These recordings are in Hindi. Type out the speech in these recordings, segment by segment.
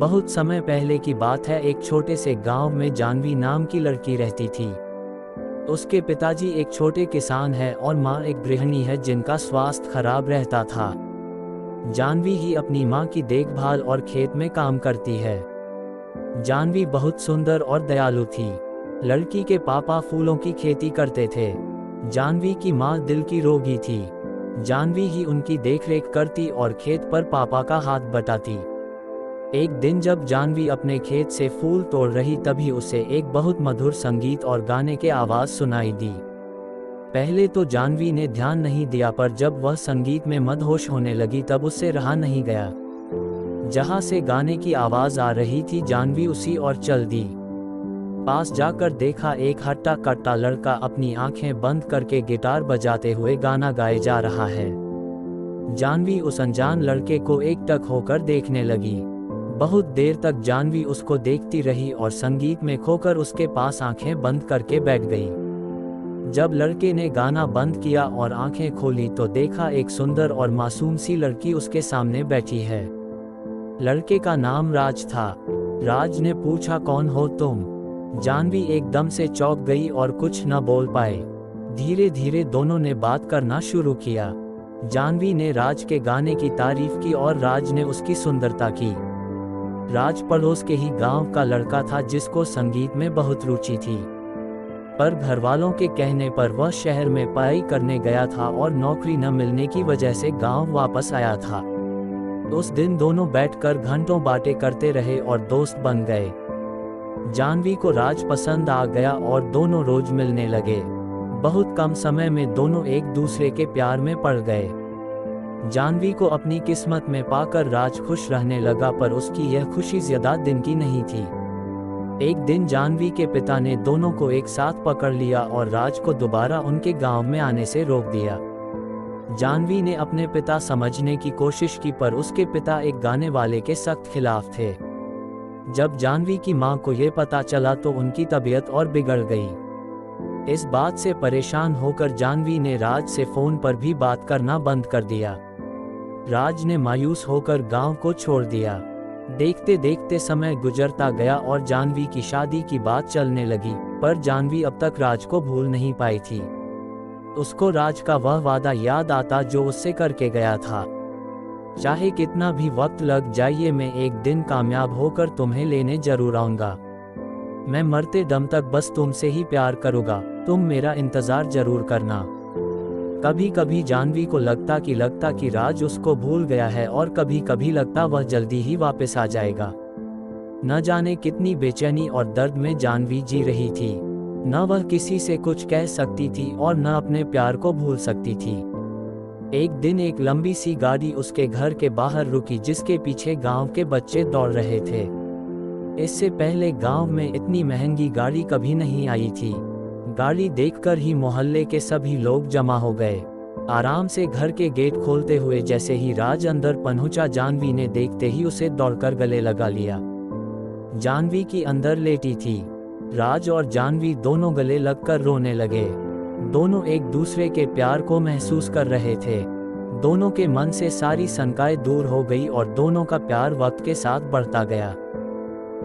बहुत समय पहले की बात है। एक छोटे से गांव में जानवी नाम की लड़की रहती थी। उसके पिताजी एक छोटे किसान हैं और माँ एक गृहिणी है जिनका स्वास्थ्य खराब रहता था। जानवी ही अपनी माँ की देखभाल और खेत में काम करती है। जानवी बहुत सुंदर और दयालु थी। लड़की के पापा फूलों की खेती करते थे। जानवी की माँ दिल की रोगी थी। जानवी ही उनकी देखरेख करती और खेत पर पापा का हाथ बटाती। एक दिन जब जानवी अपने खेत से फूल तोड़ रही तभी उसे एक बहुत मधुर संगीत और गाने के आवाज सुनाई दी। पहले तो जानवी ने ध्यान नहीं दिया, पर जब वह संगीत में मदहोश होने लगी तब उससे रहा नहीं गया। जहां से गाने की आवाज आ रही थी जानवी उसी ओर चल दी। पास जाकर देखा एक हट्टा कट्टा लड़का अपनी आंखें बंद करके गिटार बजाते हुए गाना गाए जा रहा है। जानवी उस अनजान लड़के को एकटक होकर देखने लगी। बहुत देर तक जानवी उसको देखती रही और संगीत में खोकर उसके पास आंखें बंद करके बैठ गई। जब लड़के ने गाना बंद किया और आंखें खोली तो देखा एक सुंदर और मासूम सी लड़की उसके सामने बैठी है। लड़के का नाम राज था। राज ने पूछा, कौन हो तुम? जानवी एकदम से चौंक गई और कुछ न बोल पाए। धीरे धीरे दोनों ने बात करना शुरू किया। जानवी ने राज के गाने की तारीफ की और राज ने उसकी सुंदरता की। राज पड़ोस के ही गांव का लड़का था जिसको संगीत में बहुत रुचि थी, पर घरवालों के कहने पर वह शहर में पढ़ाई करने गया था और नौकरी न मिलने की वजह से गांव वापस आया था। उस दिन दोनों बैठकर घंटों बातें करते रहे और दोस्त बन गए। जानवी को राज पसंद आ गया और दोनों रोज मिलने लगे। बहुत कम समय में दोनों एक दूसरे के प्यार में पड़ गए। जानवी को अपनी किस्मत में पाकर राज खुश रहने लगा, पर उसकी यह खुशी ज्यादा दिन की नहीं थी। एक दिन जानवी के पिता ने दोनों को एक साथ पकड़ लिया और राज को दोबारा उनके गांव में आने से रोक दिया। जानवी ने अपने पिता समझने की कोशिश की, पर उसके पिता एक गाने वाले के सख्त खिलाफ थे। जब जानवी की मां को यह पता चला तो उनकी तबीयत और बिगड़ गई। इस बात से परेशान होकर जानवी ने राज से फोन पर भी बात करना बंद कर दिया। राज ने मायूस होकर गांव को छोड़ दिया। देखते देखते समय गुजरता गया और जानवी की शादी की बात चलने लगी, पर जानवी अब तक राज को भूल नहीं पाई थी। उसको राज का वह वादा याद आता जो उससे करके गया था। चाहे कितना भी वक्त लग जाए, मैं एक दिन कामयाब होकर तुम्हें लेने जरूर आऊंगा। मैं मरते दम तक बस तुमसे ही प्यार करूंगा, तुम मेरा इंतजार जरूर करना। कभी कभी जानवी को लगता कि राज उसको भूल गया है और कभी कभी लगता वह जल्दी ही वापस आ जाएगा। न जाने कितनी बेचैनी और दर्द में जानवी जी रही थी। न वह किसी से कुछ कह सकती थी और न अपने प्यार को भूल सकती थी। एक दिन एक लंबी सी गाड़ी उसके घर के बाहर रुकी जिसके पीछे गांव के बच्चे दौड़ रहे थे। इससे पहले गांव में इतनी महंगी गाड़ी कभी नहीं आई थी। गाड़ी देखकर ही मोहल्ले के सभी लोग जमा हो गए। आराम से घर के गेट खोलते हुए जैसे ही राज अंदर पहुंचा, जानवी ने देखते ही उसे दौड़कर गले लगा लिया। जानवी की अंदर लेटी थी। राज और जानवी दोनों गले लगकर रोने लगे। दोनों एक दूसरे के प्यार को महसूस कर रहे थे। दोनों के मन से सारी शंकाएं दूर हो गई और दोनों का प्यार वक्त के साथ बढ़ता गया।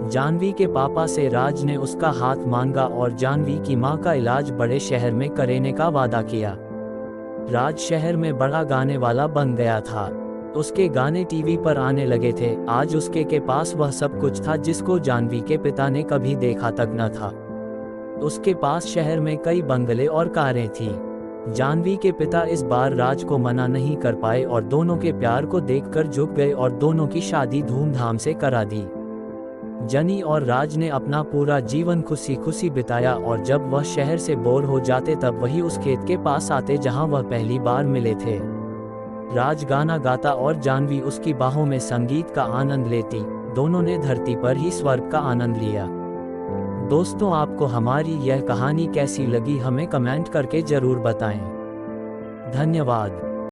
जानवी के पापा से राज ने उसका हाथ मांगा और जानवी की मां का इलाज बड़े शहर में कराने का वादा किया। राज शहर में बड़ा गाने वाला बन गया था। उसके गाने टीवी पर आने लगे थे। आज उसके के पास वह सब कुछ था जिसको जानवी के पिता ने कभी देखा तक न था। उसके पास शहर में कई बंगले और कारें थी। जानवी के पिता इस बार राज को मना नहीं कर पाए और दोनों के प्यार को देखकर झुक गए और दोनों की शादी धूमधाम से करा दी। जनी और राज ने अपना पूरा जीवन खुशी खुशी बिताया और जब वह शहर से बोर हो जाते तब वही उस खेत के पास आते जहां वह पहली बार मिले थे। राज गाना गाता और जानवी उसकी बाहों में संगीत का आनंद लेती। दोनों ने धरती पर ही स्वर्ग का आनंद लिया। दोस्तों, आपको हमारी यह कहानी कैसी लगी हमें कमेंट करके जरूर बताएं। धन्यवाद।